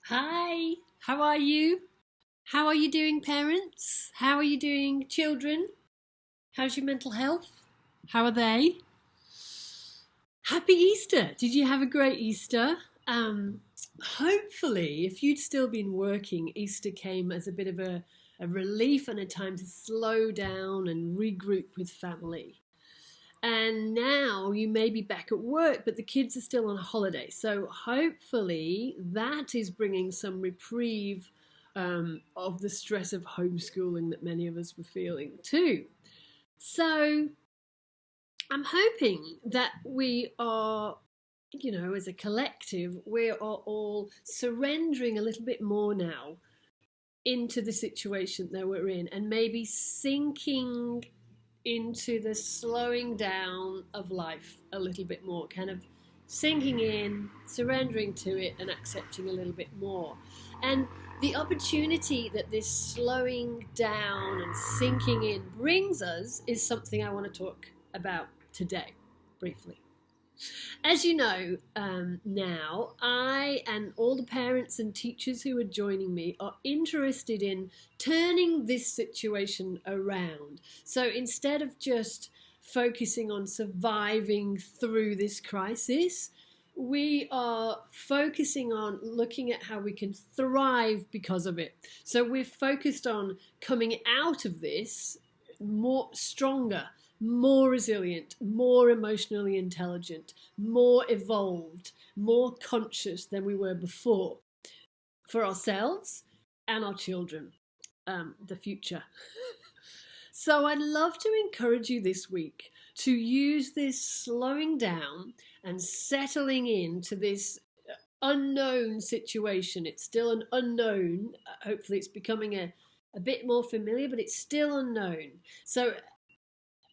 Hi, how are you? How are you doing, parents? How are you doing, children? How's your mental health? How are they? Happy Easter! Did you have a great Easter? Um, Hopefully, if you'd still been working, Easter came as a bit of a relief and a time to slow down and regroup with family. And now you may be back at work, but the kids are still on holiday. So hopefully that is bringing some reprieve of the stress of homeschooling that many of us were feeling too. So I'm hoping that we are, as a collective, we are all surrendering a little bit more now into the situation that we're in and maybe sinking into the slowing down of life a little bit more, kind of sinking in, surrendering to it, and accepting a little bit more. And the opportunity that this slowing down and sinking in brings us is something I want to talk about today, briefly. As you know, now I and all the parents and teachers who are joining me are interested in turning this situation around. So instead of just focusing on surviving through this crisis, we are focusing on looking at how we can thrive because of it. So we're focused on coming out of this more stronger, more resilient, more emotionally intelligent, more evolved, more conscious than we were before for ourselves and our children, the future. So I'd love to encourage you this week to use this slowing down and settling into this unknown situation. It's still an unknown. Hopefully, it's becoming a bit more familiar, but it's still unknown. So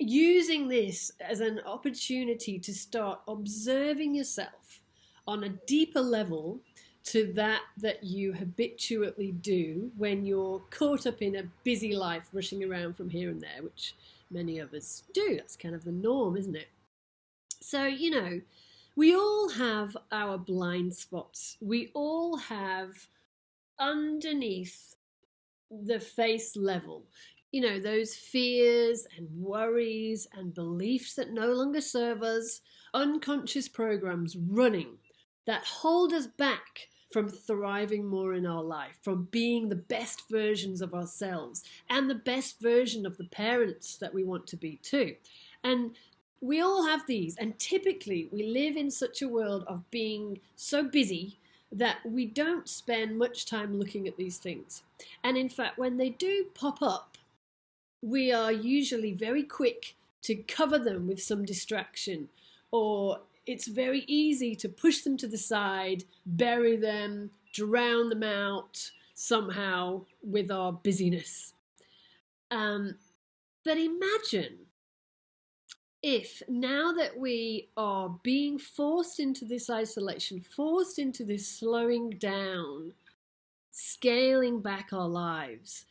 using this as an opportunity to start observing yourself on a deeper level to that you habitually do when you're caught up in a busy life rushing around from here and there, which many of us do. That's kind of the norm, isn't it? So, we all have our blind spots. We all have underneath the face level, those fears and worries and beliefs that no longer serve us, unconscious programs running that hold us back from thriving more in our life, from being the best versions of ourselves and the best version of the parents that we want to be too. And we all have these, and typically we live in such a world of being so busy that we don't spend much time looking at these things. And in fact, when they do pop up, we are usually very quick to cover them with some distraction, or it's very easy to push them to the side, bury them, drown them out somehow with our busyness. But imagine if now that we are being forced into this isolation, forced into this slowing down, scaling back our lives,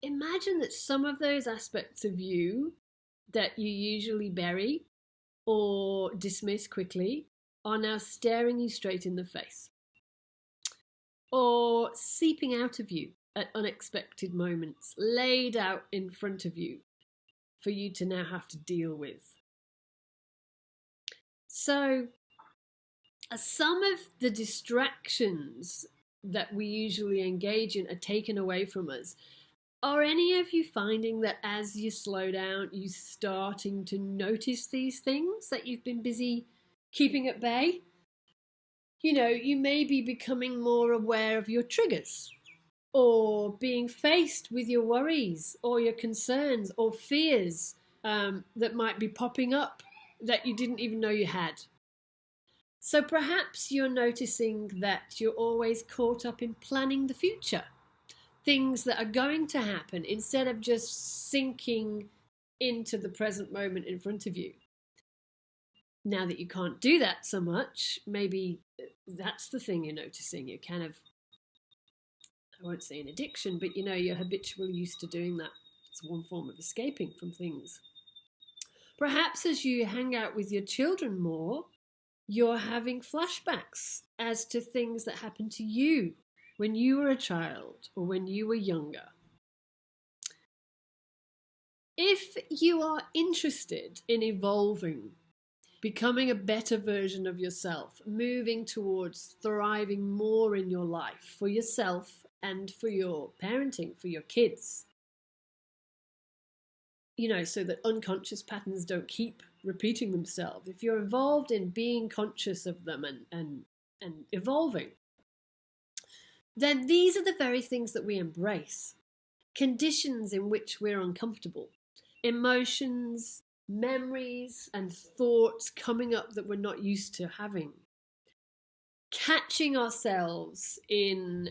imagine that some of those aspects of you that you usually bury or dismiss quickly are now staring you straight in the face or seeping out of you at unexpected moments, laid out in front of you for you to now have to deal with. So, some of the distractions that we usually engage in are taken away from us. Are any of you finding that as you slow down, you're starting to notice these things that you've been busy keeping at bay? You may be becoming more aware of your triggers or being faced with your worries or your concerns or fears that might be popping up that you didn't even know you had. So perhaps you're noticing that you're always caught up in planning the future, things that are going to happen instead of just sinking into the present moment in front of you. Now that you can't do that so much, maybe that's the thing you're noticing. You're kind of, I won't say an addiction, but you're habitually used to doing that. It's one form of escaping from things. Perhaps as you hang out with your children more, you're having flashbacks as to things that happened to you when you were a child or when you were younger, if you are interested in evolving, becoming a better version of yourself, moving towards thriving more in your life for yourself and for your parenting, for your kids, so that unconscious patterns don't keep repeating themselves. If you're involved in being conscious of them and evolving, then these are the very things that we embrace. Conditions in which we're uncomfortable, emotions, memories, and thoughts coming up that we're not used to having. Catching ourselves in,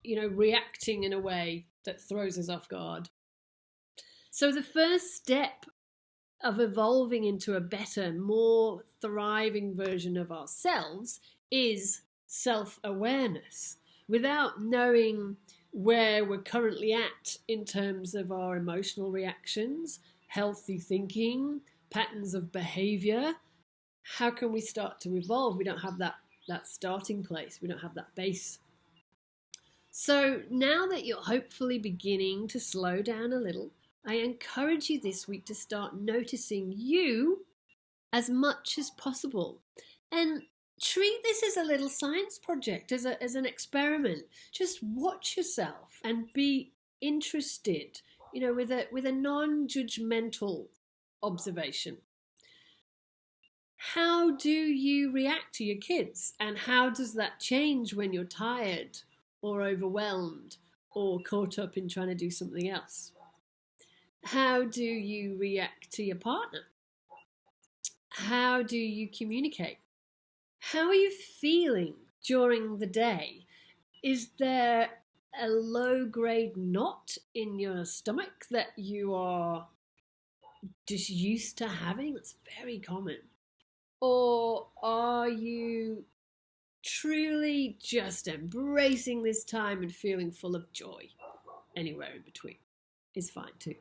reacting in a way that throws us off guard. So the first step of evolving into a better, more thriving version of ourselves is self-awareness. Without knowing where we're currently at in terms of our emotional reactions, healthy thinking, patterns of behavior, how can we start to evolve? We don't have that starting place. We don't have that base. So now that you're hopefully beginning to slow down a little, I encourage you this week to start noticing you as much as possible. And treat this as a little science project, as an experiment. Just watch yourself and be interested, with a non-judgmental observation. How do you react to your kids? And how does that change when you're tired or overwhelmed or caught up in trying to do something else? How do you react to your partner? How do you communicate? How are you feeling during the day? Is there a low-grade knot in your stomach that you are just used to having? That's very common. Or are you truly just embracing this time and feeling full of joy? Anywhere in between is fine too.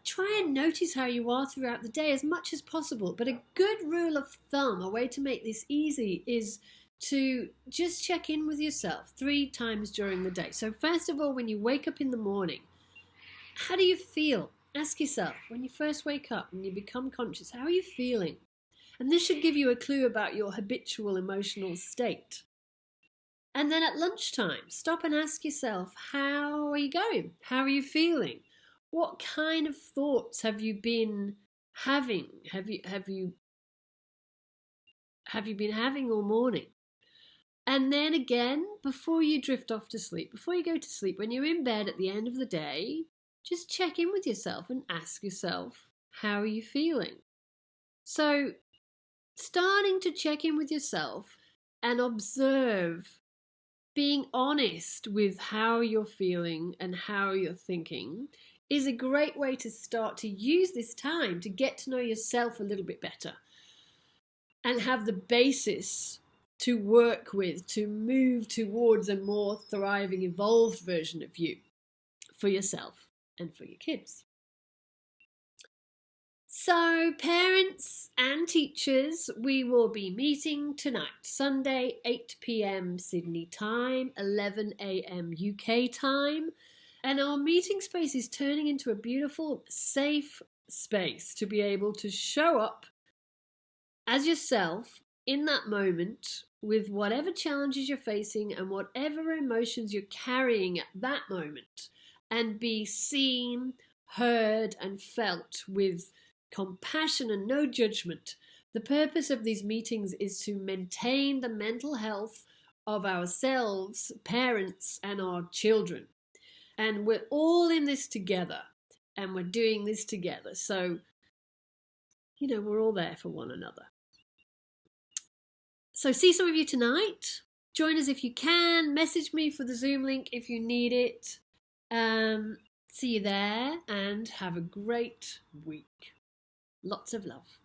Try and notice how you are throughout the day as much as possible. But a good rule of thumb, a way to make this easy, is to just check in with yourself 3 times during the day. So first of all, when you wake up in the morning, how do you feel? Ask yourself, when you first wake up and you become conscious, how are you feeling? And this should give you a clue about your habitual emotional state. And then at lunchtime, stop and ask yourself, how are you going? How are you feeling? What kind of thoughts have you been having? Have you been having all morning? And then again, before you drift off to sleep, before you go to sleep, when you're in bed at the end of the day, just check in with yourself and ask yourself, how are you feeling? So starting to check in with yourself and observe, being honest with how you're feeling and how you're thinking, is a great way to start to use this time to get to know yourself a little bit better and have the basis to work with, to move towards a more thriving, evolved version of you for yourself and for your kids. So parents and teachers, we will be meeting tonight, Sunday, 8 p.m. Sydney time, 11 a.m. UK time. And our meeting space is turning into a beautiful, safe space to be able to show up as yourself in that moment with whatever challenges you're facing and whatever emotions you're carrying at that moment, and be seen, heard, and felt with compassion and no judgment. The purpose of these meetings is to maintain the mental health of ourselves, parents, and our children. And we're all in this together, and we're doing this together. So, we're all there for one another. So see some of you tonight. Join us if you can. Message me for the Zoom link if you need it. See you there, and have a great week. Lots of love.